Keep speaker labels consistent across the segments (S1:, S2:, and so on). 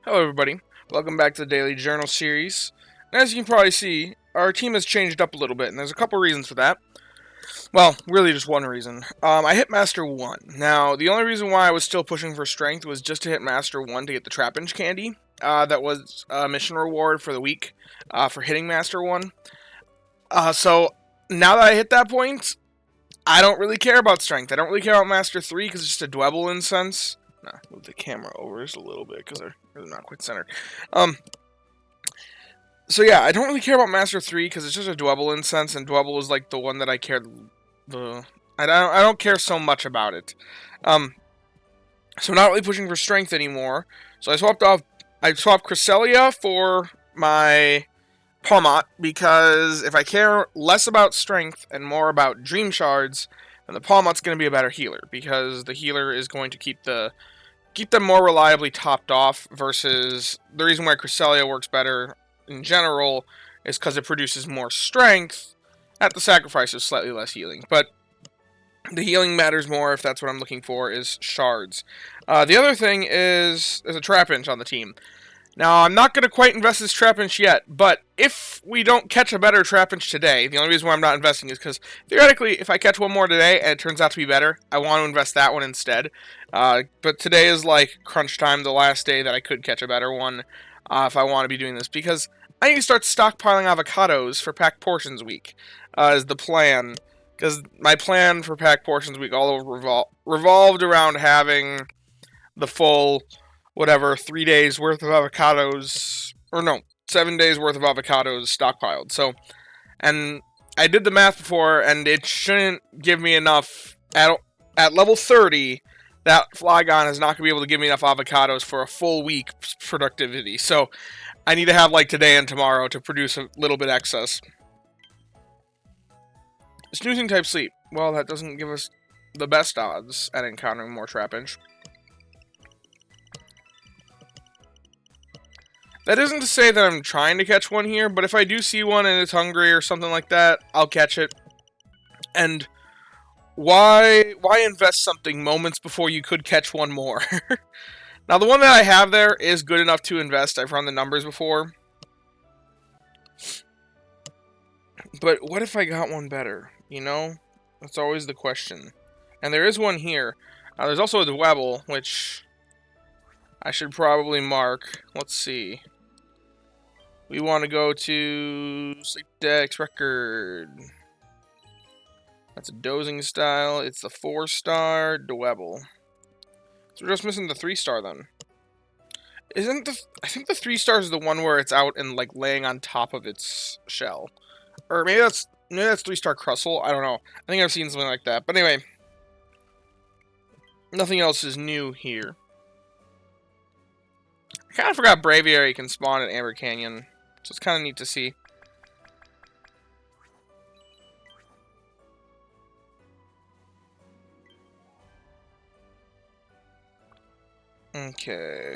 S1: Hello, everybody. Welcome back to the Daily Journal series. And as you can probably see, our team has changed up a little bit, and there's a couple reasons for that. Well, really just one reason. I hit Master 1. Now, the only reason why I was still pushing for Strength was just to hit Master 1 to get the Trapinch candy. That was a mission reward for the week for hitting Master 1. So, now that I hit that point, I don't really care about Strength. I don't really care about Master 3 because it's just a dwebble in sense. Nah, move the camera over just a little bit because they're not quite centered. So yeah, I don't really care about Master 3 because it's just a dwebble in sense, and dwebble is like the one that I care I don't care so much about it. So I'm not really pushing for strength anymore. So I swapped Cresselia for my Palmot because if I care less about strength and more about dream shards, then the Palmot's going to be a better healer because the healer is going to keep them more reliably topped off versus the reason why Cresselia works better in general is because it produces more strength at the sacrifice of slightly less healing. But the healing matters more if that's what I'm looking for is shards. The other thing is there's a Trapinch on the team. Now, I'm not going to quite invest this Trapinch yet, but if we don't catch a better Trapinch today, the only reason why I'm not investing is because, theoretically, if I catch one more today and it turns out to be better, I want to invest that one instead. But today is like crunch time, the last day that I could catch a better one if I want to be doing this, because I need to start stockpiling avocados for Pack Portions Week, is the plan. Because my plan for Pack Portions Week all revolved around having the full 3 days worth of avocados, or no, 7 days worth of avocados stockpiled. So, and I did the math before, and it shouldn't give me enough at level 30. That Flygon is not going to be able to give me enough avocados for a full week productivity. So, I need to have like today and tomorrow to produce a little bit excess. Snoozing type sleep. Well, that doesn't give us the best odds at encountering more Trapinch. That isn't to say that I'm trying to catch one here, but if I do see one and it's hungry or something like that, I'll catch it. And why invest something moments before you could catch one more? Now, the one that I have there is good enough to invest. I've run the numbers before. But what if I got one better? You know? That's always the question. And there is one here. There's also a dwebble, which I should probably mark. Let's see. We want to go to Sleep Dex Record. That's a dozing style. It's the 4-star dwebble. So we're just missing the 3-star then. I think the 3-star is the one where it's out and like laying on top of its shell. Or maybe that's 3-star Crustle. I don't know. I think I've seen something like that. But anyway, nothing else is new here. I kind of forgot Braviary can spawn at Amber Canyon. So it's kind of neat to see. Okay.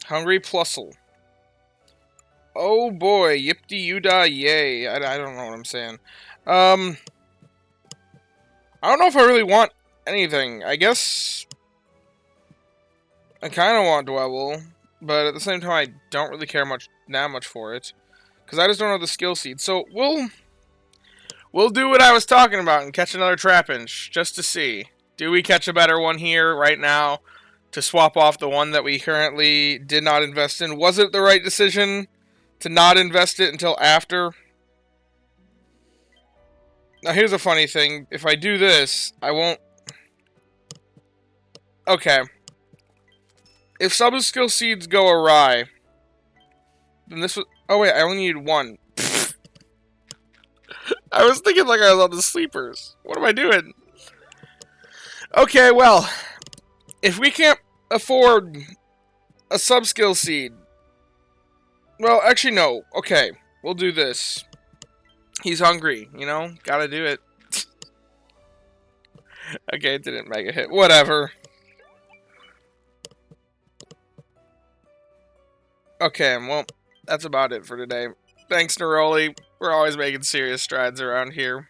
S1: Hungry Plusle. Oh boy, yipty-yuda, yay. I don't know what I'm saying. I don't know if I really want anything. I guess I kind of want Dwebble, but at the same time I don't really care that much for it. Because I just don't have the skill seed. So we'll do what I was talking about and catch another Trapinch, just to see. Do we catch a better one here right now to swap off the one that we currently did not invest in? Was it the right decision to not invest it until after? Now here's a funny thing. If I do this, I won't... Okay. If sub-skill seeds go awry, then this was... Oh wait, I only needed one. I was thinking like I was on the sleepers. What am I doing? Okay, well, if we can't afford a sub-skill seed... Well, actually, no. Okay, we'll do this. He's hungry, you know? Gotta do it. Okay, it didn't make a hit. Whatever. Okay, well, that's about it for today. Thanks, Neroli. We're always making serious strides around here.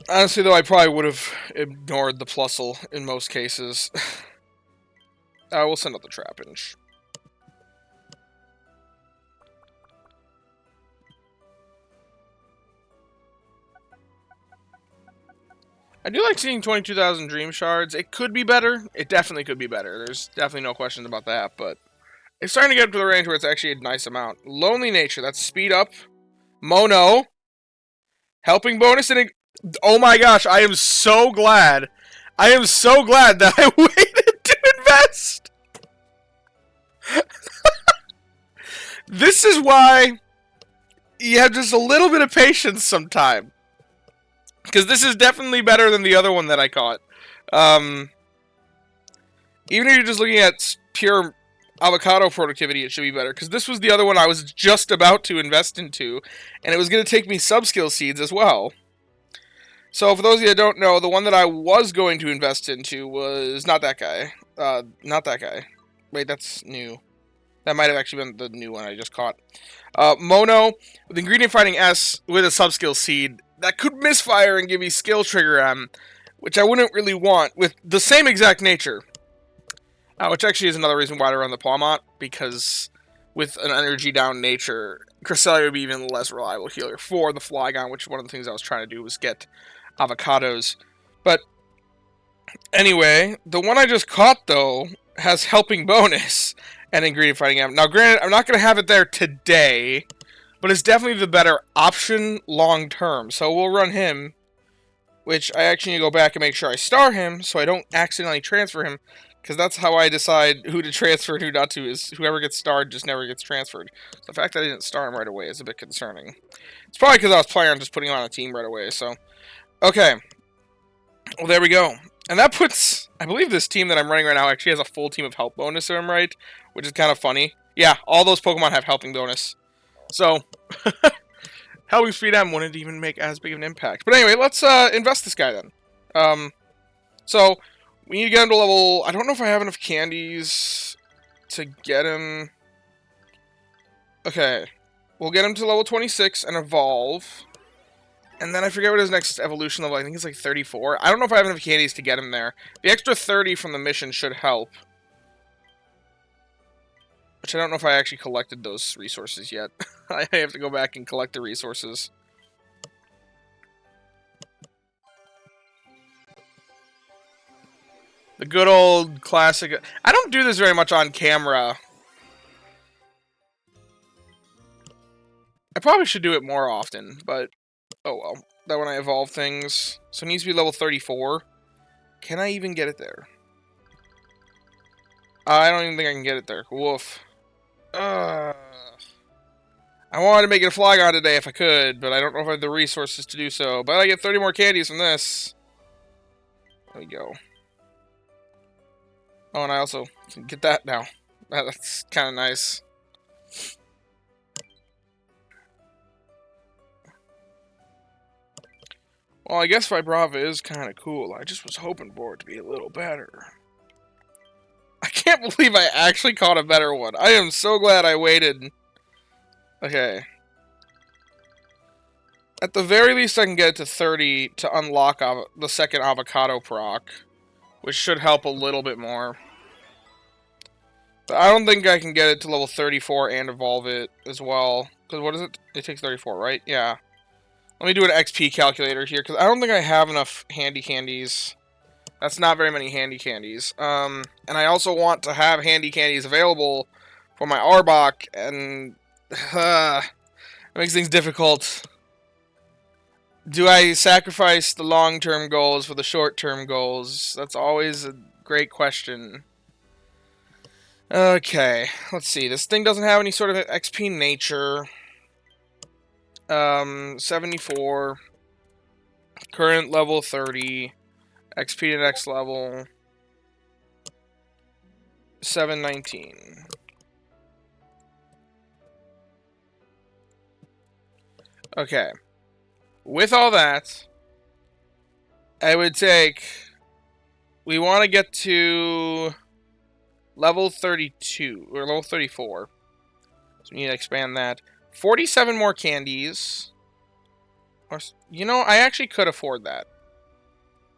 S1: Honestly, though, I probably would have ignored the plusle in most cases. We'll send out the Trapinch. I do like seeing 22,000 Dream Shards. It could be better. It definitely could be better. There's definitely no questions about that, but it's starting to get up to the range where it's actually a nice amount. Lonely Nature, that's speed up. Mono. Helping bonus and... Oh my gosh, I am so glad. I am so glad that I waited to invest. This is why you have just a little bit of patience sometime. Because this is definitely better than the other one that I caught. Even if you're just looking at pure avocado productivity, it should be better. Because this was the other one I was just about to invest into. And it was going to take me sub-skill seeds as well. So for those of you that don't know, the one that I was going to invest into was not that guy. Not that guy. Wait, that's new. That might have actually been the new one I just caught. Mono, with Ingredient Fighting S, with a sub-skill seed, that could misfire and give me skill trigger M, which I wouldn't really want, with the same exact nature. Which actually is another reason why I run the Pawmot, because with an energy down nature, Cresselia would be even less reliable healer for the Flygon, which one of the things I was trying to do was get avocados. But anyway, the one I just caught, though, has helping bonus and Ingredient Fighting M. Now, granted, I'm not going to have it there today, but it's definitely the better option long term. So we'll run him, which I actually need to go back and make sure I star him so I don't accidentally transfer him, because that's how I decide who to transfer and who not to, is whoever gets starred just never gets transferred. So the fact that I didn't star him right away is a bit concerning. It's probably because I was planning on just putting him on a team right away, so... Okay. Well, there we go. And that puts... I believe this team that I'm running right now actually has a full team of help bonus, if I'm right, which is kind of funny. Yeah, all those Pokemon have helping bonus. So, helping speed M wouldn't even make as big of an impact. But anyway, let's invest this guy then. So, we need to get him to level... I don't know if I have enough candies to get him... Okay. We'll get him to level 26 and evolve. And then I forget what his next evolution level, I think it's like 34. I don't know if I have enough candies to get him there. The extra 30 from the mission should help. Which I don't know if I actually collected those resources yet. I have to go back and collect the resources. The good old classic... I don't do this very much on camera. I probably should do it more often, but... Oh well, that when I evolve things. So it needs to be level 34. Can I even get it there? I don't even think I can get it there. Woof. I wanted to make it a Flygon today if I could, but I don't know if I have the resources to do so. But I get 30 more candies from this. There we go. Oh, and I also can get that now. That's kind of nice. Well, I guess Vibrava is kind of cool. I just was hoping for it to be a little better. I can't believe I actually caught a better one. I am so glad I waited. Okay. At the very least, I can get it to 30 to unlock the second avocado proc, which should help a little bit more. But I don't think I can get it to level 34 and evolve it as well. Because what is it? It takes 34, right? Yeah. Let me do an XP calculator here, because I don't think I have enough handy candies. That's not very many handy candies. And I also want to have handy candies available for my Arbok, and it makes things difficult. Do I sacrifice the long-term goals for the short-term goals? That's always a great question. Okay, let's see. This thing doesn't have any sort of XP nature. 74. Current level 30. XP to next level. 719. Okay. With all that, I would take... We want to get to level 32, or level 34. So we need to expand that. 47 more candies. Or, you know, I actually could afford that.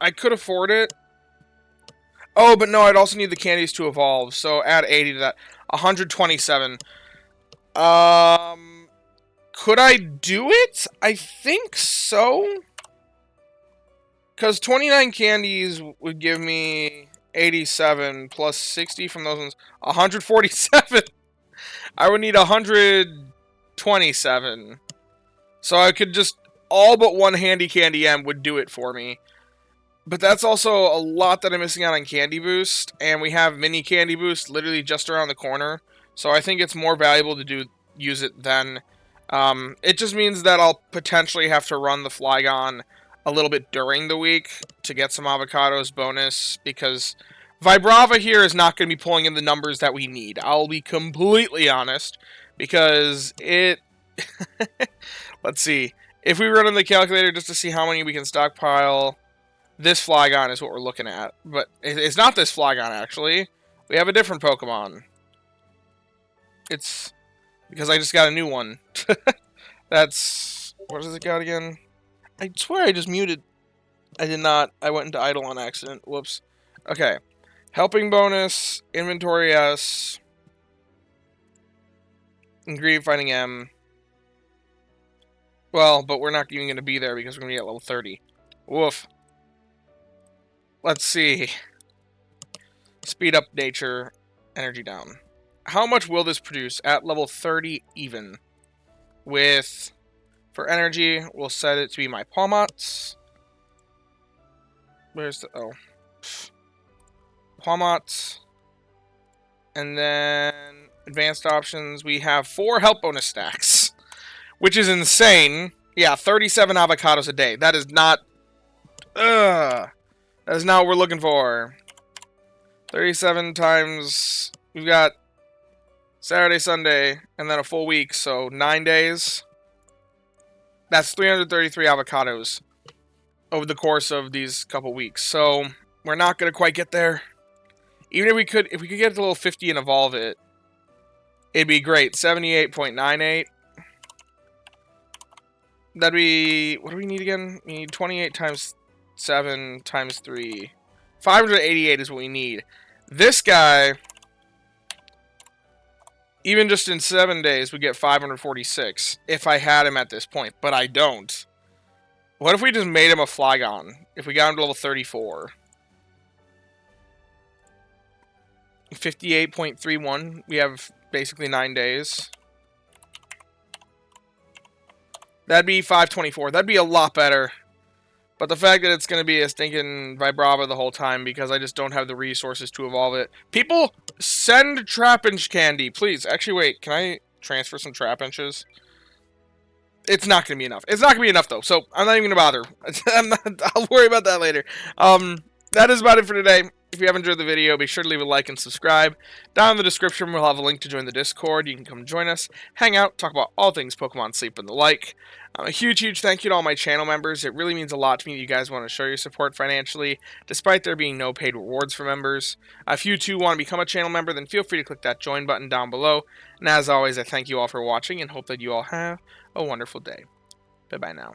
S1: I could afford it. Oh, but no, I'd also need the candies to evolve, so add 80 to that. 127. Could I do it? I think so. Because 29 candies would give me 87 plus 60 from those ones. 147. I would need 127. So I could just... all but one Handy Candy M would do it for me. But that's also a lot that I'm missing out on Candy Boost. And we have Mini Candy Boost literally just around the corner. So I think it's more valuable to use it then. It just means that I'll potentially have to run the Flygon a little bit during the week to get some avocados bonus, because Vibrava here is not going to be pulling in the numbers that we need. I'll be completely honest, because it... Let's see. If we run in the calculator just to see how many we can stockpile, this Flygon is what we're looking at. But it's not this Flygon, actually. We have a different Pokemon. It's... because I just got a new one. That's... what does it got again? I swear I just muted. I did not. I went into idle on accident. Whoops. Okay. Helping bonus. Inventory S. Ingredient finding M. Well, but we're not even going to be there because we're going to be at level 30. Woof. Let's see. Speed up nature. Energy down. How much will this produce at level 30 even? With... for energy, we'll set it to be my Palmots. Where's the... oh. Palmots. And then... advanced options, we have 4 health bonus stacks. Which is insane. Yeah, 37 avocados a day. That is not... that is not what we're looking for. 37 times... we've got... Saturday, Sunday, and then a full week, so 9 days. That's 333 avocados over the course of these couple weeks. So we're not gonna quite get there. Even if we could get to level 50 and evolve it, it'd be great. 78.98. That'd be... what do we need again? We need 28 times 7 times 3. 588 is what we need. This guy, even just in 7 days, would get 546 if I had him at this point, but I don't. What if we just made him a Flygon? If we got him to level 34. 58.31. We have basically 9 days. That'd be 524. That'd be a lot better. But the fact that it's going to be a stinking Vibrava the whole time because I just don't have the resources to evolve it. People, send Trapinch candy, please. Actually, wait. Can I transfer some Trapinches? It's not going to be enough. It's not going to be enough, though. So, I'm not even going to bother. I'll worry about that later. That is about it for today. If you have enjoyed the video, be sure to leave a like and subscribe. Down in the description, we'll have a link to join the Discord. You can come join us, hang out, talk about all things Pokemon, sleep, and the like. A huge thank you to all my channel members. It really means a lot to me that you guys want to show your support financially, despite there being no paid rewards for members. If you too want to become a channel member, then feel free to click that join button down below. And as always, I thank you all for watching and hope that you all have a wonderful day. Bye-bye now.